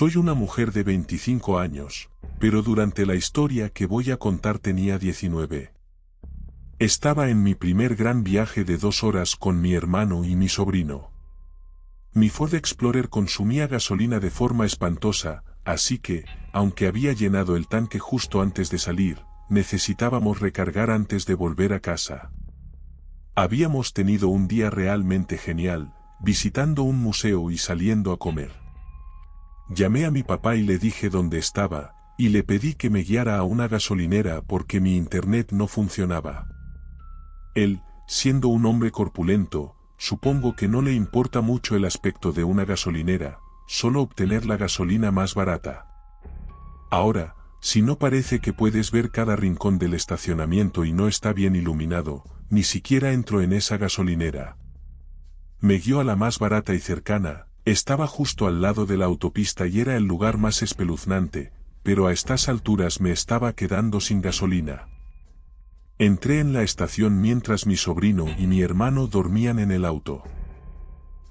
Soy una mujer de 25 años, pero durante la historia que voy a contar tenía 19. Estaba en mi primer gran viaje de 2 horas con mi hermano y mi sobrino. Mi Ford Explorer consumía gasolina de forma espantosa, así que, aunque había llenado el tanque justo antes de salir, necesitábamos recargar antes de volver a casa. Habíamos tenido un día realmente genial, visitando un museo y saliendo a comer. Llamé a mi papá y le dije dónde estaba, y le pedí que me guiara a una gasolinera porque mi internet no funcionaba. Él, siendo un hombre corpulento, supongo que no le importa mucho el aspecto de una gasolinera, solo obtener la gasolina más barata. Ahora, si no parece que puedes ver cada rincón del estacionamiento y no está bien iluminado, ni siquiera entro en esa gasolinera. Me guió a la más barata y cercana, estaba justo al lado de la autopista y era el lugar más espeluznante, pero a estas alturas me estaba quedando sin gasolina. Entré en la estación mientras mi sobrino y mi hermano dormían en el auto.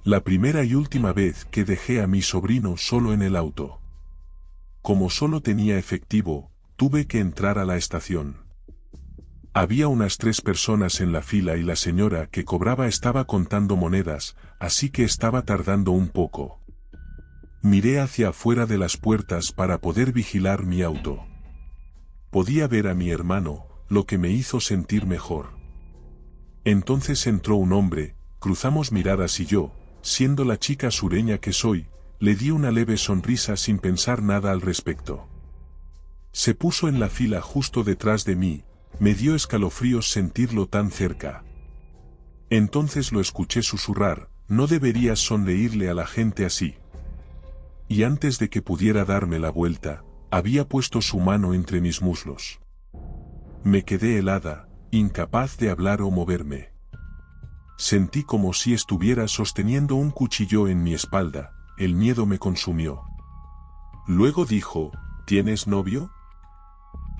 La primera y última vez que dejé a mi sobrino solo en el auto. Como solo tenía efectivo, tuve que entrar a la estación. Había unas 3 personas en la fila y la señora que cobraba estaba contando monedas, así que estaba tardando un poco. Miré hacia afuera de las puertas para poder vigilar mi auto. Podía ver a mi hermano, lo que me hizo sentir mejor. Entonces entró un hombre, cruzamos miradas y yo, siendo la chica sureña que soy, le di una leve sonrisa sin pensar nada al respecto. Se puso en la fila justo detrás de mí, me dio escalofríos sentirlo tan cerca. Entonces lo escuché susurrar, no deberías sonreírle a la gente así. Y antes de que pudiera darme la vuelta, había puesto su mano entre mis muslos. Me quedé helada, incapaz de hablar o moverme. Sentí como si estuviera sosteniendo un cuchillo en mi espalda, el miedo me consumió. Luego dijo, ¿tienes novio?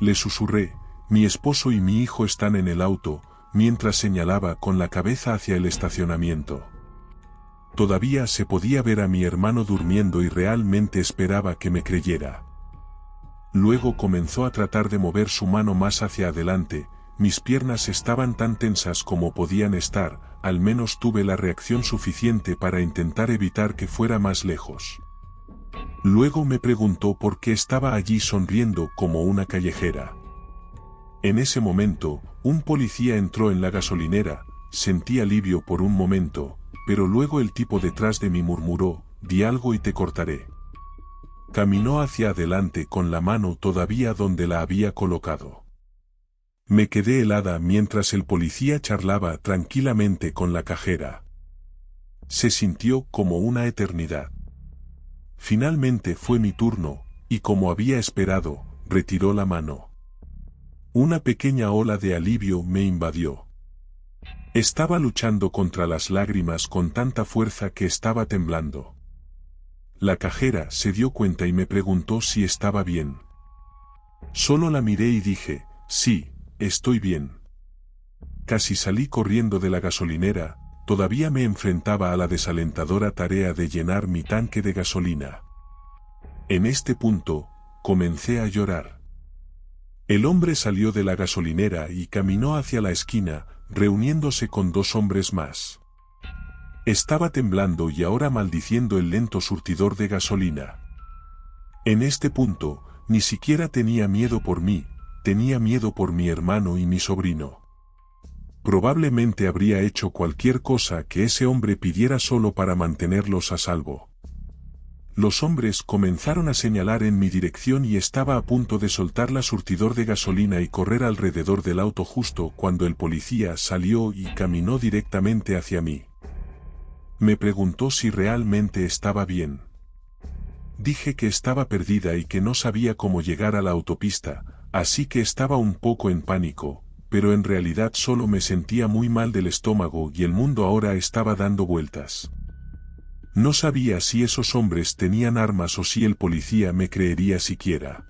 Le susurré, mi esposo y mi hijo están en el auto, mientras señalaba con la cabeza hacia el estacionamiento. Todavía se podía ver a mi hermano durmiendo y realmente esperaba que me creyera. Luego comenzó a tratar de mover su mano más hacia adelante, mis piernas estaban tan tensas como podían estar, al menos tuve la reacción suficiente para intentar evitar que fuera más lejos. Luego me preguntó por qué estaba allí sonriendo como una callejera. En ese momento, un policía entró en la gasolinera, sentí alivio por un momento, pero luego el tipo detrás de mí murmuró, di algo y te cortaré. Caminó hacia adelante con la mano todavía donde la había colocado. Me quedé helada mientras el policía charlaba tranquilamente con la cajera. Se sintió como una eternidad. Finalmente fue mi turno, y como había esperado, retiró la mano. Una pequeña ola de alivio me invadió. Estaba luchando contra las lágrimas con tanta fuerza que estaba temblando. La cajera se dio cuenta y me preguntó si estaba bien. Solo la miré y dije, sí, estoy bien. Casi salí corriendo de la gasolinera, todavía me enfrentaba a la desalentadora tarea de llenar mi tanque de gasolina. En este punto, comencé a llorar. El hombre salió de la gasolinera y caminó hacia la esquina, reuniéndose con 2 hombres más. Estaba temblando y ahora maldiciendo el lento surtidor de gasolina. En este punto, ni siquiera tenía miedo por mí, tenía miedo por mi hermano y mi sobrino. Probablemente habría hecho cualquier cosa que ese hombre pidiera solo para mantenerlos a salvo. Los hombres comenzaron a señalar en mi dirección y estaba a punto de soltar la surtidor de gasolina y correr alrededor del auto justo cuando el policía salió y caminó directamente hacia mí. Me preguntó si realmente estaba bien. Dije que estaba perdida y que no sabía cómo llegar a la autopista, así que estaba un poco en pánico, pero en realidad solo me sentía muy mal del estómago y el mundo ahora estaba dando vueltas. No sabía si esos hombres tenían armas o si el policía me creería siquiera.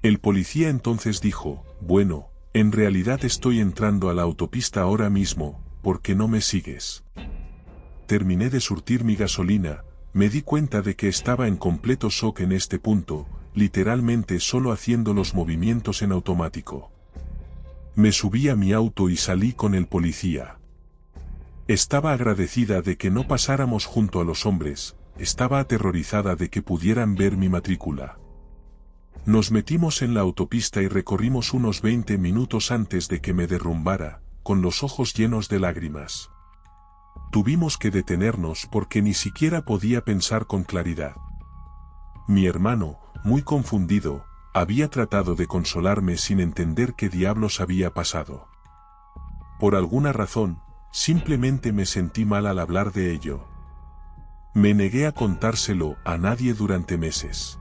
El policía entonces dijo, bueno, en realidad estoy entrando a la autopista ahora mismo, ¿por qué no me sigues? Terminé de surtir mi gasolina, Me di cuenta de que estaba en completo shock en este punto, literalmente solo haciendo los movimientos en automático. Me subí a mi auto y salí con el policía. Estaba agradecida de que no pasáramos junto a los hombres, estaba aterrorizada de que pudieran ver mi matrícula. Nos metimos en la autopista y recorrimos unos 20 minutos antes de que me derrumbara, con los ojos llenos de lágrimas. Tuvimos que detenernos porque ni siquiera podía pensar con claridad. Mi hermano, muy confundido, había tratado de consolarme sin entender qué diablos había pasado. Por alguna razón, simplemente me sentí mal al hablar de ello. Me negué a contárselo a nadie durante meses.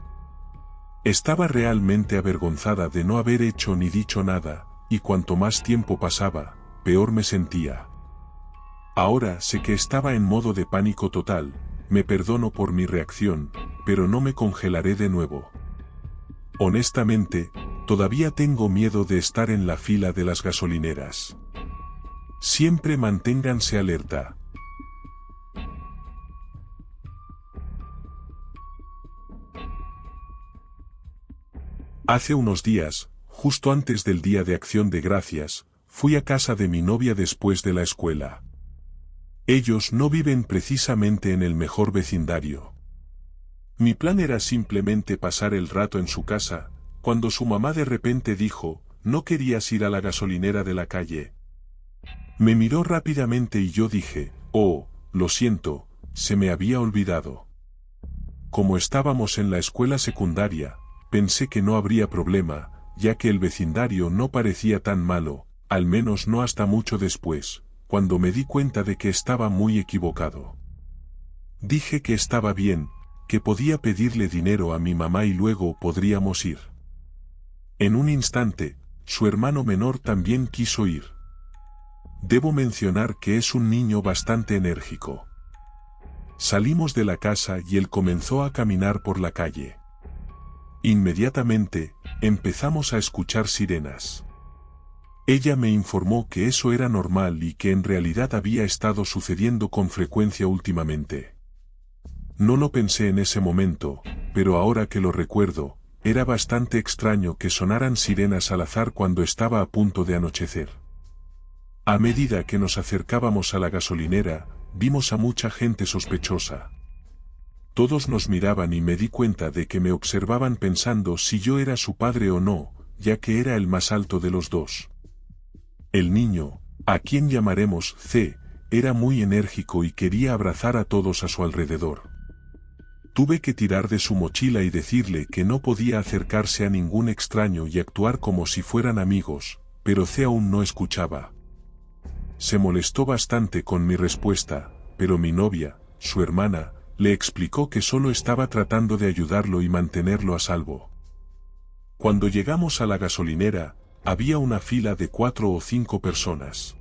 Estaba realmente avergonzada de no haber hecho ni dicho nada, y cuanto más tiempo pasaba, peor me sentía. Ahora sé que estaba en modo de pánico total, me perdono por mi reacción, pero no me congelaré de nuevo. Honestamente, todavía tengo miedo de estar en la fila de las gasolineras. Siempre manténganse alerta. Hace unos días, justo antes del Día de Acción de Gracias, fui a casa de mi novia después de la escuela. Ellos no viven precisamente en el mejor vecindario. Mi plan era simplemente pasar el rato en su casa, cuando su mamá de repente dijo, ¿no querías ir a la gasolinera de la calle? Me miró rápidamente y yo dije, oh, lo siento, se me había olvidado. Como estábamos en la escuela secundaria, pensé que no habría problema, ya que el vecindario no parecía tan malo, al menos no hasta mucho después, cuando me di cuenta de que estaba muy equivocado. Dije que estaba bien, que podía pedirle dinero a mi mamá y luego podríamos ir. En un instante, su hermano menor también quiso ir. Debo mencionar que es un niño bastante enérgico. Salimos de la casa y él comenzó a caminar por la calle. Inmediatamente, empezamos a escuchar sirenas. Ella me informó que eso era normal y que en realidad había estado sucediendo con frecuencia últimamente. No lo pensé en ese momento, pero ahora que lo recuerdo, era bastante extraño que sonaran sirenas al azar cuando estaba a punto de anochecer. A medida que nos acercábamos a la gasolinera, vimos a mucha gente sospechosa. Todos nos miraban y me di cuenta de que me observaban pensando si yo era su padre o no, ya que era el más alto de los dos. El niño, a quien llamaremos C, era muy enérgico y quería abrazar a todos a su alrededor. Tuve que tirar de su mochila y decirle que no podía acercarse a ningún extraño y actuar como si fueran amigos, pero C aún no escuchaba. Se molestó bastante con mi respuesta, pero mi novia, su hermana, le explicó que solo estaba tratando de ayudarlo y mantenerlo a salvo. Cuando llegamos a la gasolinera, había una fila de 4 o 5 personas.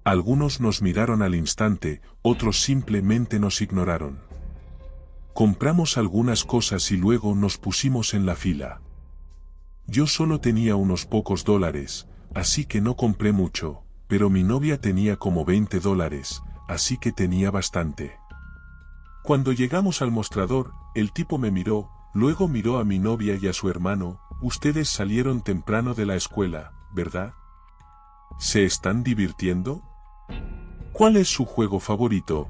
Algunos nos miraron al instante, otros simplemente nos ignoraron. Compramos algunas cosas y luego nos pusimos en la fila. Yo solo tenía unos pocos dólares, así que no compré mucho, pero mi novia tenía como $20, así que tenía bastante. Cuando llegamos al mostrador, el tipo me miró, luego miró a mi novia y a su hermano. Ustedes salieron temprano de la escuela, ¿verdad? ¿Se están divirtiendo? ¿Cuál es su juego favorito?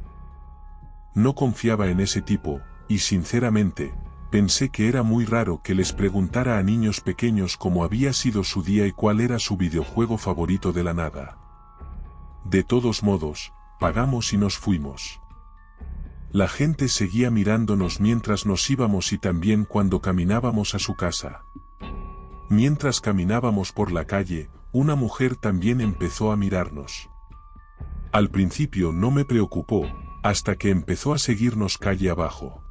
No confiaba en ese tipo, y sinceramente, pensé que era muy raro que les preguntara a niños pequeños cómo había sido su día y cuál era su videojuego favorito de la nada. De todos modos, pagamos y nos fuimos. La gente seguía mirándonos mientras nos íbamos y también cuando caminábamos a su casa. Mientras caminábamos por la calle, una mujer también empezó a mirarnos. Al principio no me preocupó, hasta que empezó a seguirnos calle abajo.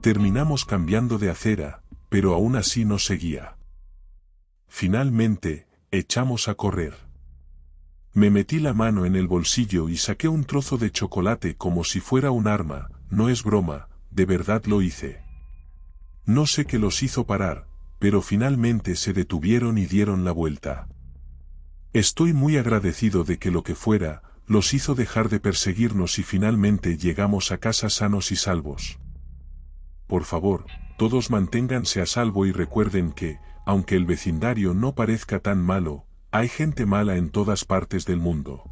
Terminamos cambiando de acera, pero aún así nos seguía. Finalmente, echamos a correr. Me metí la mano en el bolsillo y saqué un trozo de chocolate como si fuera un arma, no es broma, de verdad lo hice. No sé qué los hizo parar, pero finalmente se detuvieron y dieron la vuelta. Estoy muy agradecido de que lo que fuera, los hizo dejar de perseguirnos y finalmente llegamos a casa sanos y salvos. Por favor, todos manténganse a salvo y recuerden que, aunque el vecindario no parezca tan malo, hay gente mala en todas partes del mundo.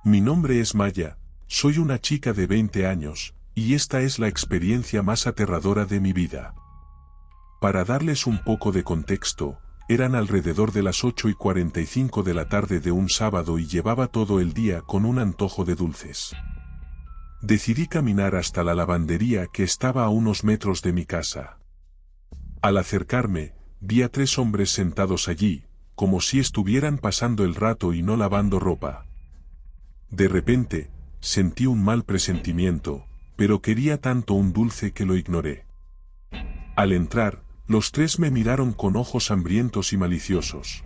Mi nombre es Maya, soy una chica de 20 años, y esta es la experiencia más aterradora de mi vida. Para darles un poco de contexto, eran alrededor de las 8:45 de la tarde de un sábado y llevaba todo el día con un antojo de dulces. Decidí caminar hasta la lavandería que estaba a unos metros de mi casa. Al acercarme, vi a 3 hombres sentados allí, como si estuvieran pasando el rato y no lavando ropa. De repente, sentí un mal presentimiento, pero quería tanto un dulce que lo ignoré. Al entrar, los 3 me miraron con ojos hambrientos y maliciosos.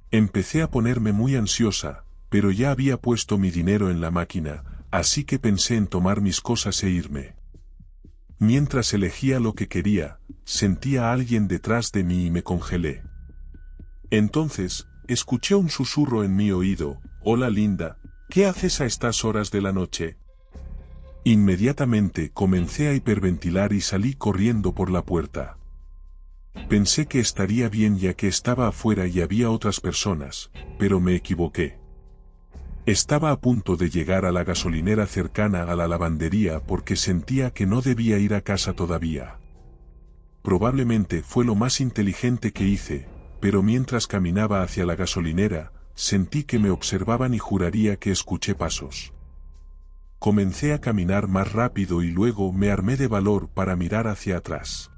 Empecé a ponerme muy ansiosa, pero ya había puesto mi dinero en la máquina, así que pensé en tomar mis cosas e irme. Mientras elegía lo que quería, sentí a alguien detrás de mí y me congelé. Entonces, escuché un susurro en mi oído: «Hola linda, ¿qué haces a estas horas de la noche?». Inmediatamente comencé a hiperventilar y salí corriendo por la puerta. Pensé que estaría bien ya que estaba afuera y había otras personas, pero me equivoqué. Estaba a punto de llegar a la gasolinera cercana a la lavandería porque sentía que no debía ir a casa todavía. Probablemente fue lo más inteligente que hice, pero mientras caminaba hacia la gasolinera, sentí que me observaban y juraría que escuché pasos. Comencé a caminar más rápido y luego me armé de valor para mirar hacia atrás.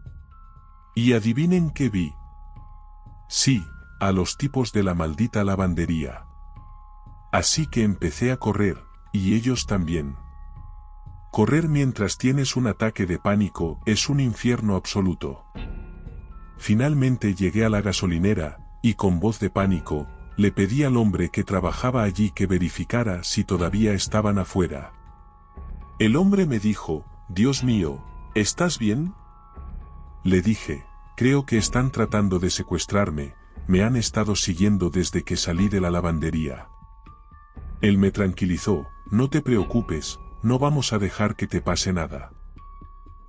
¿Y adivinen qué vi? Sí, a los tipos de la maldita lavandería. Así que empecé a correr, y ellos también. Correr mientras tienes un ataque de pánico es un infierno absoluto. Finalmente llegué a la gasolinera, y con voz de pánico, le pedí al hombre que trabajaba allí que verificara si todavía estaban afuera. El hombre me dijo: «Dios mío, ¿estás bien?». Le dije: «Creo que están tratando de secuestrarme, me han estado siguiendo desde que salí de la lavandería». Él me tranquilizó: «No te preocupes, no vamos a dejar que te pase nada».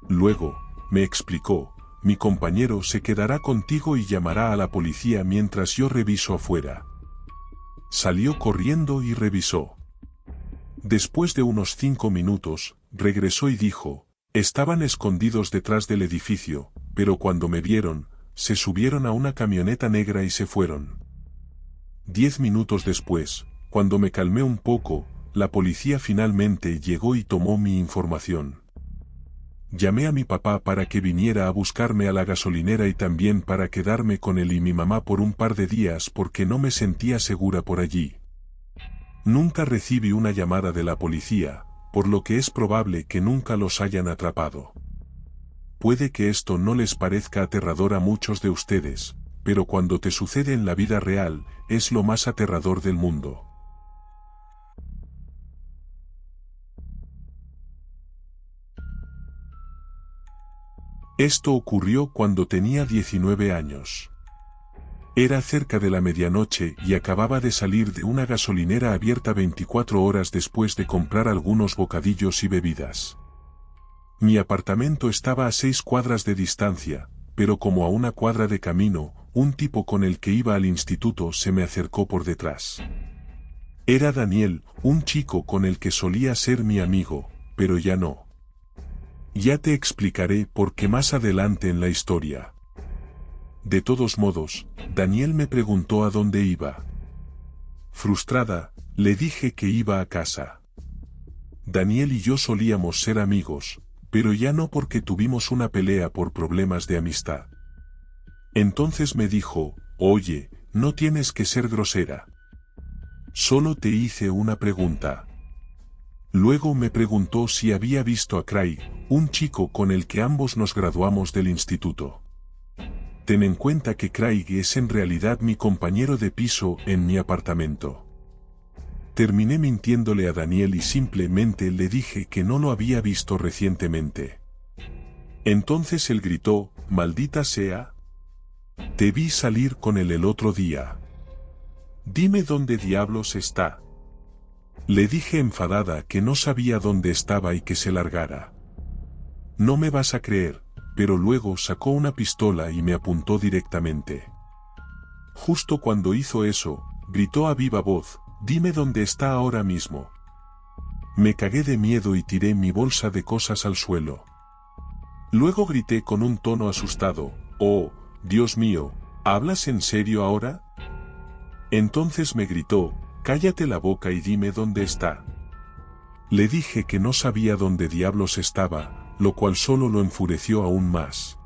Luego, me explicó: «Mi compañero se quedará contigo y llamará a la policía mientras yo reviso afuera». Salió corriendo y revisó. Después de unos 5 minutos, regresó y dijo: «Estaban escondidos detrás del edificio, pero cuando me vieron, se subieron a una camioneta negra y se fueron». 10 minutos después, cuando me calmé un poco, la policía finalmente llegó y tomó mi información. Llamé a mi papá para que viniera a buscarme a la gasolinera y también para quedarme con él y mi mamá por un par de días porque no me sentía segura por allí. Nunca recibí una llamada de la policía, por lo que es probable que nunca los hayan atrapado. Puede que esto no les parezca aterrador a muchos de ustedes, pero cuando te sucede en la vida real, es lo más aterrador del mundo. Esto ocurrió cuando tenía 19 años. Era cerca de la medianoche y acababa de salir de una gasolinera abierta 24 horas después de comprar algunos bocadillos y bebidas. Mi apartamento estaba a 6 cuadras de distancia, pero como a una cuadra de camino, un tipo con el que iba al instituto se me acercó por detrás. Era Daniel, un chico con el que solía ser mi amigo, pero ya no. Ya te explicaré por qué más adelante en la historia. De todos modos, Daniel me preguntó a dónde iba. Frustrada, le dije que iba a casa. Daniel y yo solíamos ser amigos, pero ya no porque tuvimos una pelea por problemas de amistad. Entonces me dijo: «Oye, no tienes que ser grosera. Solo te hice una pregunta». Luego me preguntó si había visto a Craig, un chico con el que ambos nos graduamos del instituto. Ten en cuenta que Craig es en realidad mi compañero de piso en mi apartamento. Terminé mintiéndole a Daniel y simplemente le dije que no lo había visto recientemente. Entonces él gritó: «¡Maldita sea!». Te vi salir con él el otro día. Dime dónde diablos está. Le dije enfadada que no sabía dónde estaba y que se largara. No me vas a creer, pero luego sacó una pistola y me apuntó directamente. Justo cuando hizo eso, gritó a viva voz, dime dónde está ahora mismo. Me cagué de miedo y tiré mi bolsa de cosas al suelo. Luego grité con un tono asustado, oh, Dios mío, ¿hablas en serio ahora? Entonces me gritó, cállate la boca y dime dónde está. Le dije que no sabía dónde diablos estaba, lo cual solo lo enfureció aún más.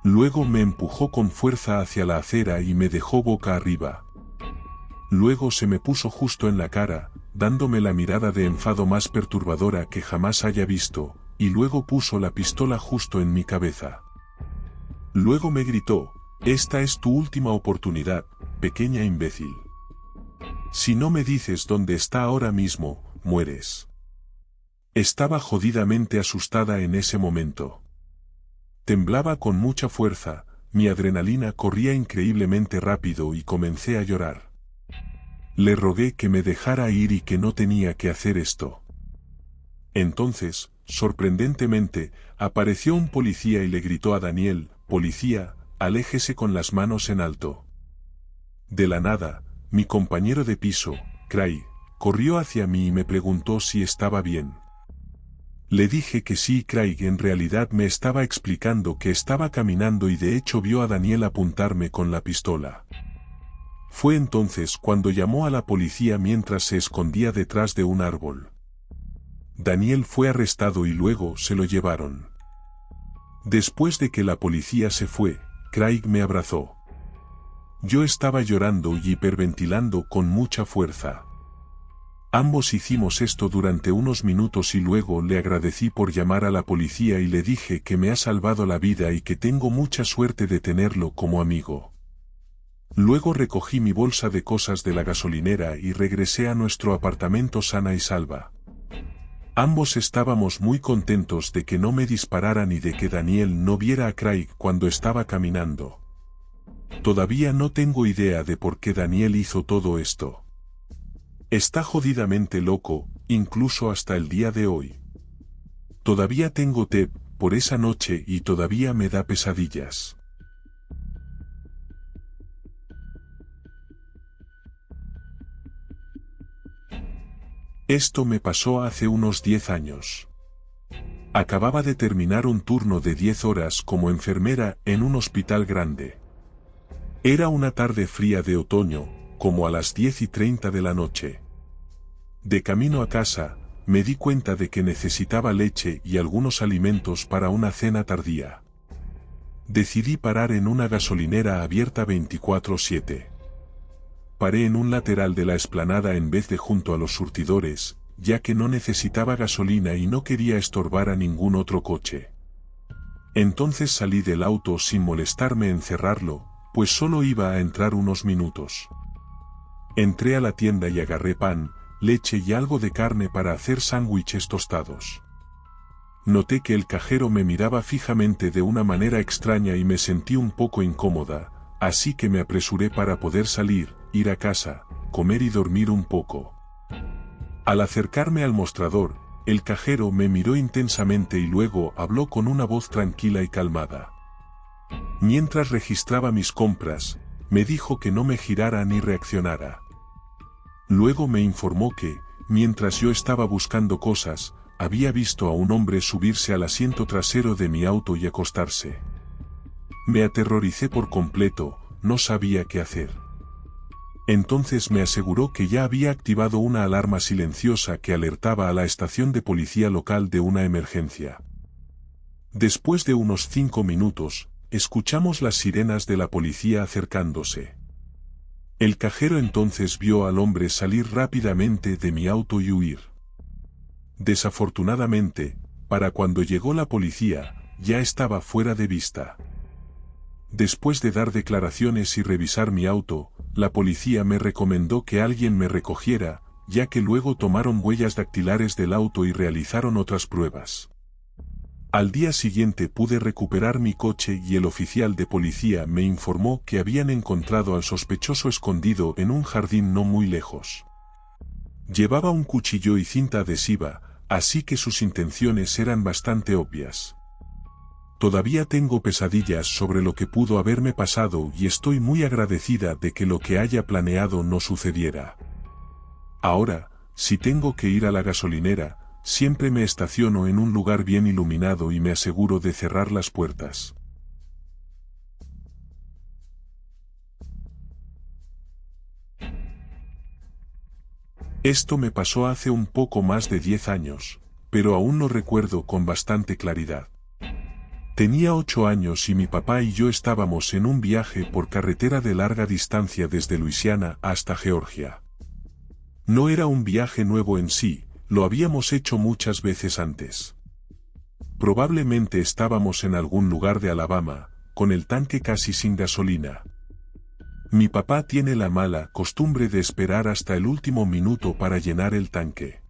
Luego me empujó con fuerza hacia la acera y me dejó boca arriba. Luego se me puso justo en la cara, dándome la mirada de enfado más perturbadora que jamás haya visto, y luego puso la pistola justo en mi cabeza. Luego me gritó, esta es tu última oportunidad, pequeña imbécil. Si no me dices dónde está ahora mismo, mueres. Estaba jodidamente asustada en ese momento. Temblaba con mucha fuerza, mi adrenalina corría increíblemente rápido y comencé a llorar. Le rogué que me dejara ir y que no tenía que hacer esto. Entonces, sorprendentemente, apareció un policía y le gritó a Daniel, policía, aléjese con las manos en alto. De la nada, mi compañero de piso, Craig, corrió hacia mí y me preguntó si estaba bien. Le dije que sí. Craig en realidad me estaba explicando que estaba caminando y de hecho vio a Daniel apuntarme con la pistola. Fue entonces cuando llamó a la policía mientras se escondía detrás de un árbol. Daniel fue arrestado y luego se lo llevaron. Después de que la policía se fue, Craig me abrazó. Yo estaba llorando y hiperventilando con mucha fuerza. Ambos hicimos esto durante unos minutos y luego le agradecí por llamar a la policía y le dije que me ha salvado la vida y que tengo mucha suerte de tenerlo como amigo. Luego recogí mi bolsa de cosas de la gasolinera y regresé a nuestro apartamento sana y salva. Ambos estábamos muy contentos de que no me dispararan y de que Daniel no viera a Craig cuando estaba caminando. Todavía no tengo idea de por qué Daniel hizo todo esto. Está jodidamente loco, incluso hasta el día de hoy. Todavía tengo TEP por esa noche y todavía me da pesadillas. Esto me pasó hace unos 10 años. Acababa de terminar un turno de 10 horas como enfermera en un hospital grande. Era una tarde fría de otoño, como a las 10:30 de la noche. De camino a casa, me di cuenta de que necesitaba leche y algunos alimentos para una cena tardía. Decidí parar en una gasolinera abierta 24/7. Paré en un lateral de la explanada en vez de junto a los surtidores, ya que no necesitaba gasolina y no quería estorbar a ningún otro coche. Entonces salí del auto sin molestarme en cerrarlo, pues solo iba a entrar unos minutos. Entré a la tienda y agarré pan, leche y algo de carne para hacer sándwiches tostados. Noté que el cajero me miraba fijamente de una manera extraña y me sentí un poco incómoda, así que me apresuré para poder salir, ir a casa, comer y dormir un poco. Al acercarme al mostrador, el cajero me miró intensamente y luego habló con una voz tranquila y calmada. Mientras registraba mis compras, me dijo que no me girara ni reaccionara. Luego me informó que, mientras yo estaba buscando cosas, había visto a un hombre subirse al asiento trasero de mi auto y acostarse. Me aterroricé por completo, no sabía qué hacer. Entonces me aseguró que ya había activado una alarma silenciosa que alertaba a la estación de policía local de una emergencia. Después de unos 5 minutos, escuchamos las sirenas de la policía acercándose. El cajero entonces vio al hombre salir rápidamente de mi auto y huir. Desafortunadamente, para cuando llegó la policía, ya estaba fuera de vista. Después de dar declaraciones y revisar mi auto, la policía me recomendó que alguien me recogiera, ya que luego tomaron huellas dactilares del auto y realizaron otras pruebas. Al día siguiente pude recuperar mi coche y el oficial de policía me informó que habían encontrado al sospechoso escondido en un jardín no muy lejos. Llevaba un cuchillo y cinta adhesiva, así que sus intenciones eran bastante obvias. Todavía tengo pesadillas sobre lo que pudo haberme pasado y estoy muy agradecida de que lo que haya planeado no sucediera. Ahora, si tengo que ir a la gasolinera, siempre me estaciono en un lugar bien iluminado y me aseguro de cerrar las puertas. Esto me pasó hace un poco más de 10 años, pero aún lo recuerdo con bastante claridad. Tenía 8 años y mi papá y yo estábamos en un viaje por carretera de larga distancia desde Luisiana hasta Georgia. No era un viaje nuevo en sí, lo habíamos hecho muchas veces antes. Probablemente estábamos en algún lugar de Alabama, con el tanque casi sin gasolina. Mi papá tiene la mala costumbre de esperar hasta el último minuto para llenar el tanque.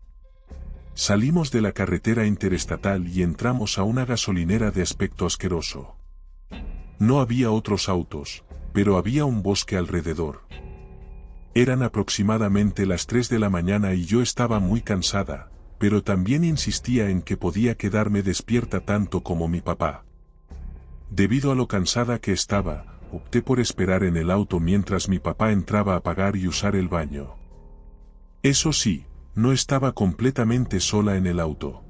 Salimos de la carretera interestatal y entramos a una gasolinera de aspecto asqueroso. No había otros autos, pero había un bosque alrededor. Eran aproximadamente las 3 de la mañana y yo estaba muy cansada, pero también insistía en que podía quedarme despierta tanto como mi papá. Debido a lo cansada que estaba, opté por esperar en el auto mientras mi papá entraba a pagar y usar el baño. Eso sí, no estaba completamente sola en el auto.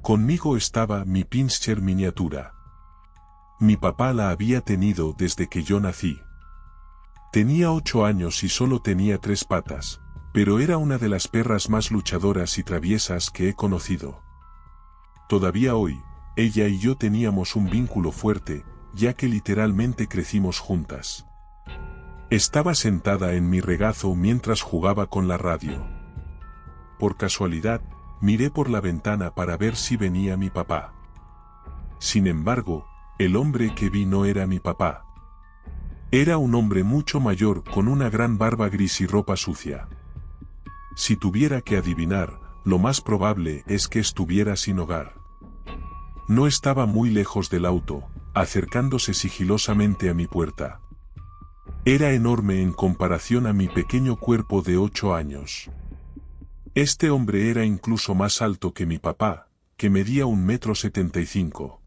Conmigo estaba mi Pinscher miniatura. Mi papá la había tenido desde que yo nací. Tenía 8 años y solo tenía 3 patas, pero era una de las perras más luchadoras y traviesas que he conocido. Todavía hoy, ella y yo teníamos un vínculo fuerte, ya que literalmente crecimos juntas. Estaba sentada en mi regazo mientras jugaba con la radio. Por casualidad, miré por la ventana para ver si venía mi papá. Sin embargo, el hombre que vi no era mi papá. Era un hombre mucho mayor con una gran barba gris y ropa sucia. Si tuviera que adivinar, lo más probable es que estuviera sin hogar. No estaba muy lejos del auto, acercándose sigilosamente a mi puerta. Era enorme en comparación a mi pequeño cuerpo de 8 años. Este hombre era incluso más alto que mi papá, que medía 1,75 m.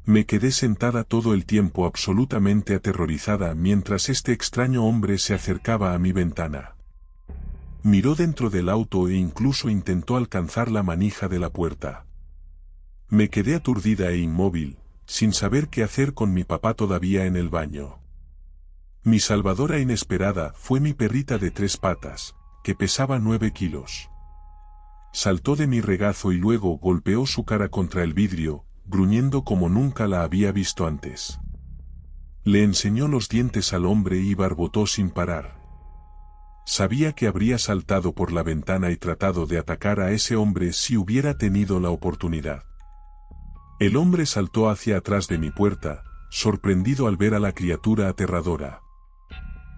Me quedé sentada todo el tiempo absolutamente aterrorizada mientras este extraño hombre se acercaba a mi ventana. Miró dentro del auto e incluso intentó alcanzar la manija de la puerta. Me quedé aturdida e inmóvil, sin saber qué hacer con mi papá todavía en el baño. Mi salvadora inesperada fue mi perrita de 3 patas, que pesaba 9 kilos. Saltó de mi regazo y luego golpeó su cara contra el vidrio, gruñendo como nunca la había visto antes. Le enseñó los dientes al hombre y barbotó sin parar. Sabía que habría saltado por la ventana y tratado de atacar a ese hombre si hubiera tenido la oportunidad. El hombre saltó hacia atrás de mi puerta, sorprendido al ver a la criatura aterradora.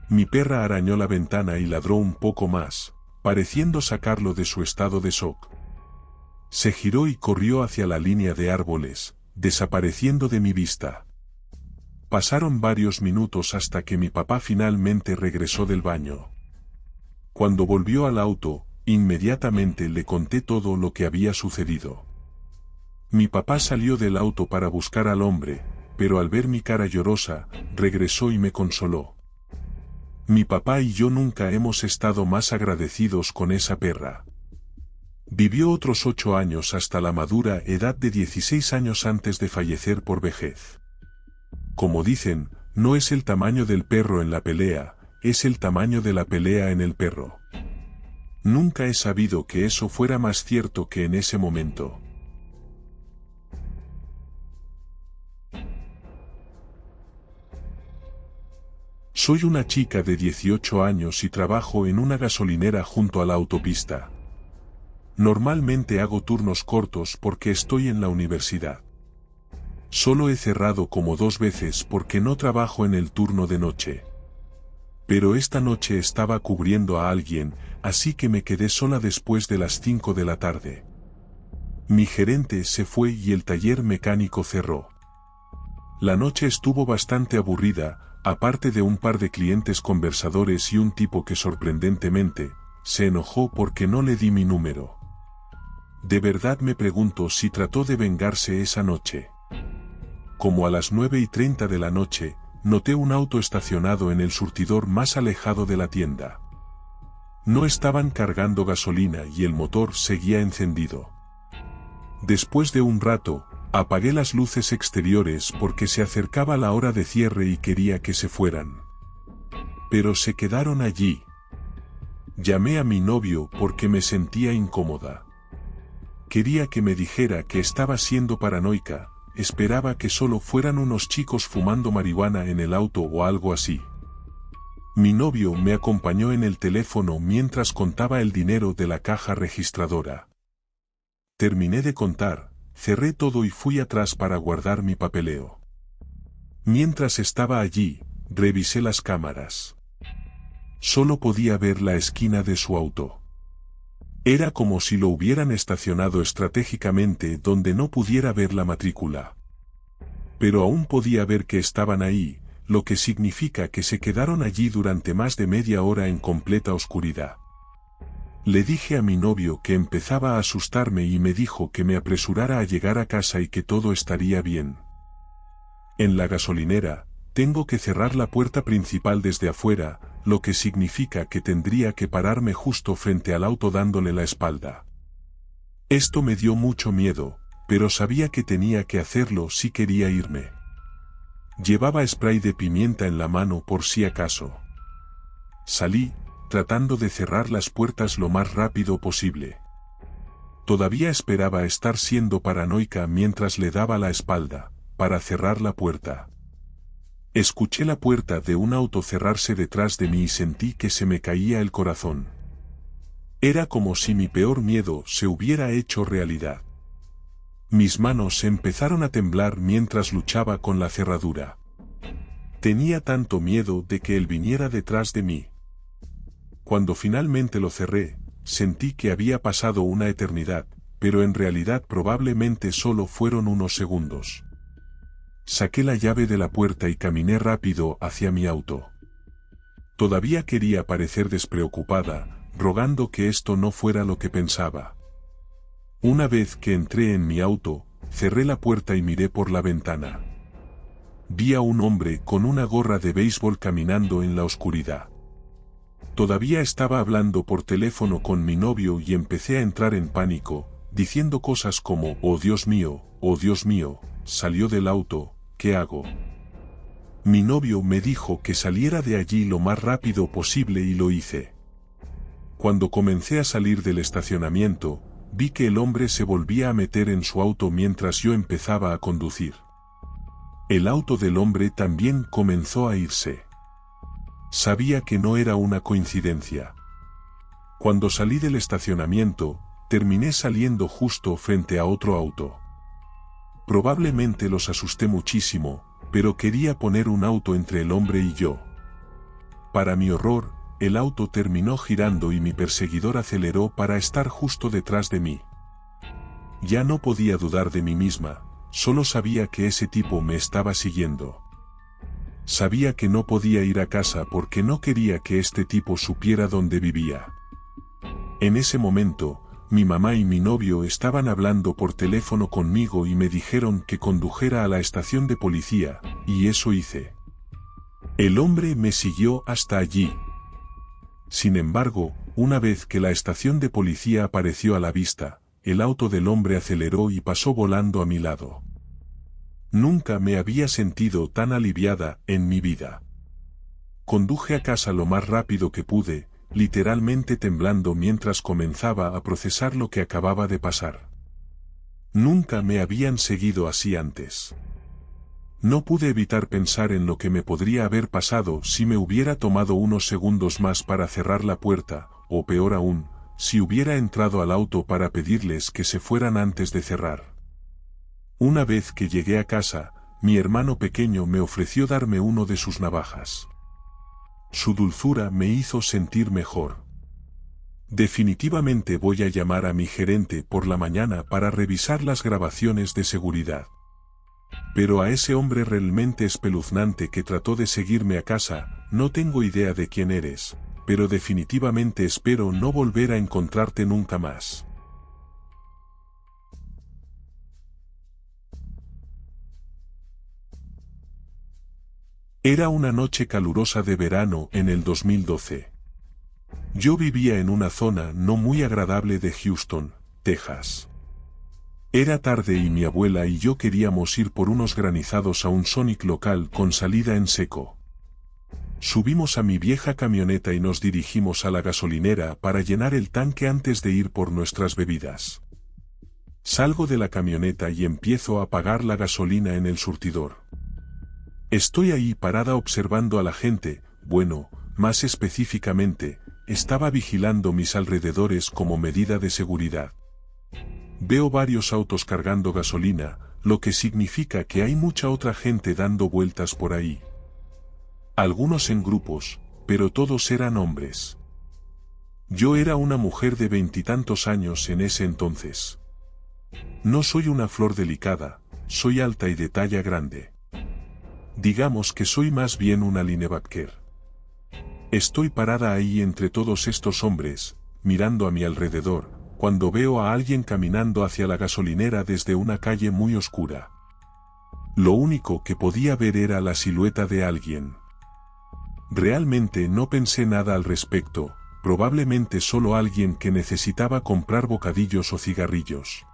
Mi perra arañó la ventana y ladró un poco más, pareciendo sacarlo de su estado de shock. Se giró y corrió hacia la línea de árboles, desapareciendo de mi vista. Pasaron varios minutos hasta que mi papá finalmente regresó del baño. Cuando volvió al auto, inmediatamente le conté todo lo que había sucedido. Mi papá salió del auto para buscar al hombre, pero al ver mi cara llorosa, regresó y me consoló. Mi papá y yo nunca hemos estado más agradecidos con esa perra. Vivió otros 8 años hasta la madura edad de 16 años antes de fallecer por vejez. Como dicen, no es el tamaño del perro en la pelea, es el tamaño de la pelea en el perro. Nunca he sabido que eso fuera más cierto que en ese momento. Soy una chica de 18 años y trabajo en una gasolinera junto a la autopista. Normalmente hago turnos cortos porque estoy en la universidad. Solo he cerrado como 2 veces porque no trabajo en el turno de noche. Pero esta noche estaba cubriendo a alguien, así que me quedé sola después de las 5 de la tarde. Mi gerente se fue y el taller mecánico cerró. La noche estuvo bastante aburrida, aparte de un par de clientes conversadores y un tipo que sorprendentemente, se enojó porque no le di mi número. De verdad me pregunto si trató de vengarse esa noche. Como a las 9:30 de la noche, noté un auto estacionado en el surtidor más alejado de la tienda. No estaban cargando gasolina y el motor seguía encendido. Después de un rato, apagué las luces exteriores porque se acercaba la hora de cierre y quería que se fueran. Pero se quedaron allí. Llamé a mi novio porque me sentía incómoda. Quería que me dijera que estaba siendo paranoica, esperaba que solo fueran unos chicos fumando marihuana en el auto o algo así. Mi novio me acompañó en el teléfono mientras contaba el dinero de la caja registradora. Terminé de contar, cerré todo y fui atrás para guardar mi papeleo. Mientras estaba allí, revisé las cámaras. Solo podía ver la esquina de su auto. Era como si lo hubieran estacionado estratégicamente donde no pudiera ver la matrícula. Pero aún podía ver que estaban ahí, lo que significa que se quedaron allí durante más de media hora en completa oscuridad. Le dije a mi novio que empezaba a asustarme y me dijo que me apresurara a llegar a casa y que todo estaría bien. En la gasolinera, tengo que cerrar la puerta principal desde afuera, lo que significa que tendría que pararme justo frente al auto dándole la espalda. Esto me dio mucho miedo, pero sabía que tenía que hacerlo si quería irme. Llevaba spray de pimienta en la mano por si acaso. Salí, tratando de cerrar las puertas lo más rápido posible. Todavía esperaba estar siendo paranoica mientras le daba la espalda, para cerrar la puerta. Escuché la puerta de un auto cerrarse detrás de mí y sentí que se me caía el corazón. Era como si mi peor miedo se hubiera hecho realidad. Mis manos empezaron a temblar mientras luchaba con la cerradura. Tenía tanto miedo de que él viniera detrás de mí. Cuando finalmente lo cerré, sentí que había pasado una eternidad, pero en realidad probablemente solo fueron unos segundos. Saqué la llave de la puerta y caminé rápido hacia mi auto. Todavía quería parecer despreocupada, rogando que esto no fuera lo que pensaba. Una vez que entré en mi auto, cerré la puerta y miré por la ventana. Vi a un hombre con una gorra de béisbol caminando en la oscuridad. Todavía estaba hablando por teléfono con mi novio y empecé a entrar en pánico, diciendo cosas como oh Dios mío, salió del auto, ¿qué hago? Mi novio me dijo que saliera de allí lo más rápido posible y lo hice. Cuando comencé a salir del estacionamiento, vi que el hombre se volvía a meter en su auto mientras yo empezaba a conducir. El auto del hombre también comenzó a irse. Sabía que no era una coincidencia. Cuando salí del estacionamiento, terminé saliendo justo frente a otro auto. Probablemente los asusté muchísimo, pero quería poner un auto entre el hombre y yo. Para mi horror, el auto terminó girando y mi perseguidor aceleró para estar justo detrás de mí. Ya no podía dudar de mí misma, solo sabía que ese tipo me estaba siguiendo. Sabía que no podía ir a casa porque no quería que este tipo supiera dónde vivía. En ese momento, mi mamá y mi novio estaban hablando por teléfono conmigo y me dijeron que condujera a la estación de policía, y eso hice. El hombre me siguió hasta allí. Sin embargo, una vez que la estación de policía apareció a la vista, el auto del hombre aceleró y pasó volando a mi lado. Nunca me había sentido tan aliviada en mi vida. Conduje a casa lo más rápido que pude, literalmente temblando mientras comenzaba a procesar lo que acababa de pasar. Nunca me habían seguido así antes. No pude evitar pensar en lo que me podría haber pasado si me hubiera tomado unos segundos más para cerrar la puerta, o peor aún, si hubiera entrado al auto para pedirles que se fueran antes de cerrar. Una vez que llegué a casa, mi hermano pequeño me ofreció darme uno de sus navajas. Su dulzura me hizo sentir mejor. Definitivamente voy a llamar a mi gerente por la mañana para revisar las grabaciones de seguridad. Pero a ese hombre realmente espeluznante que trató de seguirme a casa, no tengo idea de quién eres, pero definitivamente espero no volver a encontrarte nunca más. Era una noche calurosa de verano en el 2012. Yo vivía en una zona no muy agradable de Houston, Texas. Era tarde y mi abuela y yo queríamos ir por unos granizados a un Sonic local con salida en seco. Subimos a mi vieja camioneta y nos dirigimos a la gasolinera para llenar el tanque antes de ir por nuestras bebidas. Salgo de la camioneta y empiezo a pagar la gasolina en el surtidor. Estoy ahí parada observando a la gente, bueno, más específicamente, estaba vigilando mis alrededores como medida de seguridad. Veo varios autos cargando gasolina, lo que significa que hay mucha otra gente dando vueltas por ahí. Algunos en grupos, pero todos eran hombres. Yo era una mujer de 20 y tantos años en ese entonces. No soy una flor delicada, soy alta y de talla grande. Digamos que soy más bien una linebacker. Estoy parada ahí entre todos estos hombres, mirando a mi alrededor, cuando veo a alguien caminando hacia la gasolinera desde una calle muy oscura. Lo único que podía ver era la silueta de alguien. Realmente no pensé nada al respecto, probablemente solo alguien que necesitaba comprar bocadillos o cigarrillos.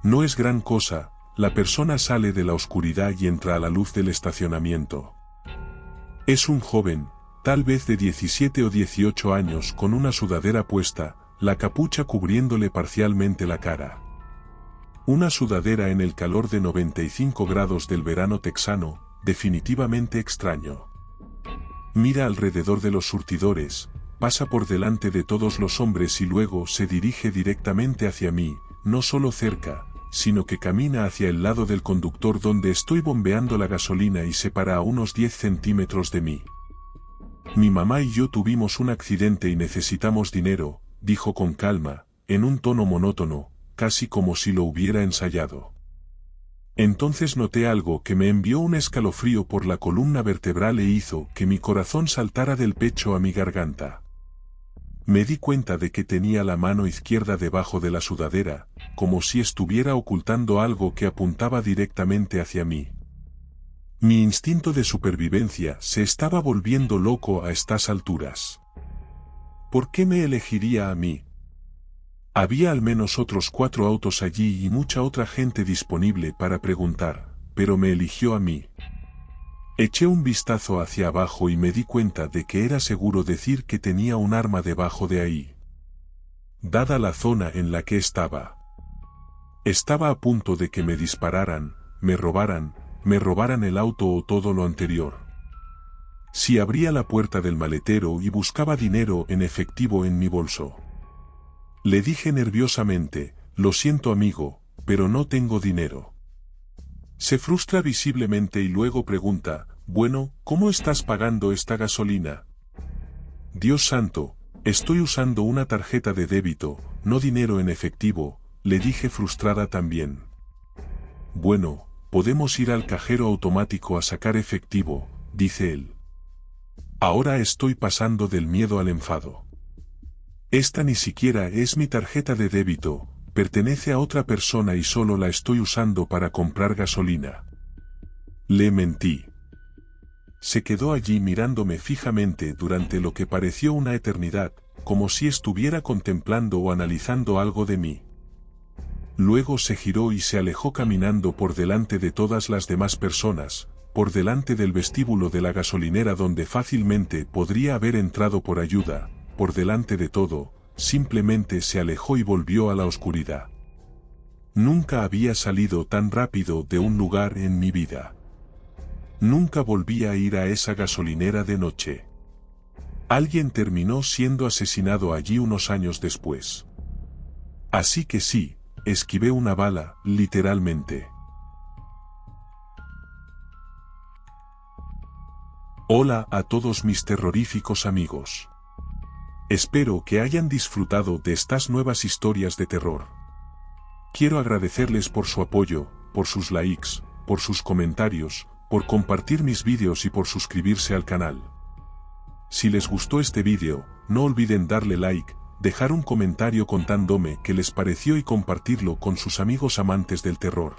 No es gran cosa, la persona sale de la oscuridad y entra a la luz del estacionamiento. Es un joven, tal vez de 17 o 18 años con una sudadera puesta, la capucha cubriéndole parcialmente la cara. Una sudadera en el calor de 95 grados del verano texano, definitivamente extraño. Mira alrededor de los surtidores, pasa por delante de todos los hombres y luego se dirige directamente hacia mí, no solo cerca, sino que camina hacia el lado del conductor donde estoy bombeando la gasolina y se para a unos 10 centímetros de mí. Mi mamá y yo tuvimos un accidente y necesitamos dinero, dijo con calma, en un tono monótono, casi como si lo hubiera ensayado. Entonces noté algo que me envió un escalofrío por la columna vertebral e hizo que mi corazón saltara del pecho a mi garganta. Me di cuenta de que tenía la mano izquierda debajo de la sudadera, como si estuviera ocultando algo que apuntaba directamente hacia mí. Mi instinto de supervivencia se estaba volviendo loco a estas alturas. ¿Por qué me elegiría a mí? Había al menos otros 4 autos allí y mucha otra gente disponible para preguntar, pero me eligió a mí. Eché un vistazo hacia abajo y me di cuenta de que era seguro decir que tenía un arma debajo de ahí. Dada la zona en la que estaba. Estaba a punto de que me dispararan, me robaran el auto o todo lo anterior. Si abría la puerta del maletero y buscaba dinero en efectivo en mi bolso. Le dije nerviosamente, lo siento amigo, pero no tengo dinero. Se frustra visiblemente y luego pregunta, bueno, ¿cómo estás pagando esta gasolina? Dios santo, estoy usando una tarjeta de débito, no dinero en efectivo, le dije frustrada también. Bueno, podemos ir al cajero automático a sacar efectivo, dice él. Ahora estoy pasando del miedo al enfado. Esta ni siquiera es mi tarjeta de débito, pertenece a otra persona y solo la estoy usando para comprar gasolina. Le mentí. Se quedó allí mirándome fijamente durante lo que pareció una eternidad, como si estuviera contemplando o analizando algo de mí. Luego se giró y se alejó caminando por delante de todas las demás personas, por delante del vestíbulo de la gasolinera donde fácilmente podría haber entrado por ayuda. Por delante de todo, simplemente se alejó y volvió a la oscuridad. Nunca había salido tan rápido de un lugar en mi vida. Nunca volví a ir a esa gasolinera de noche. Alguien terminó siendo asesinado allí unos años después. Así que sí, esquivé una bala, literalmente. Hola a todos mis terroríficos amigos. Espero que hayan disfrutado de estas nuevas historias de terror. Quiero agradecerles por su apoyo, por sus likes, por sus comentarios, por compartir mis vídeos y por suscribirse al canal. Si les gustó este vídeo, no olviden darle like, dejar un comentario contándome qué les pareció y compartirlo con sus amigos amantes del terror.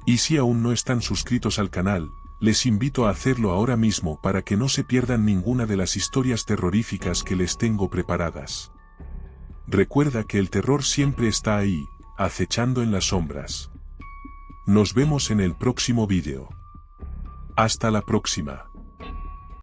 Y si aún no están suscritos al canal, les invito a hacerlo ahora mismo para que no se pierdan ninguna de las historias terroríficas que les tengo preparadas. Recuerda que el terror siempre está ahí, acechando en las sombras. Nos vemos en el próximo vídeo. Hasta la próxima.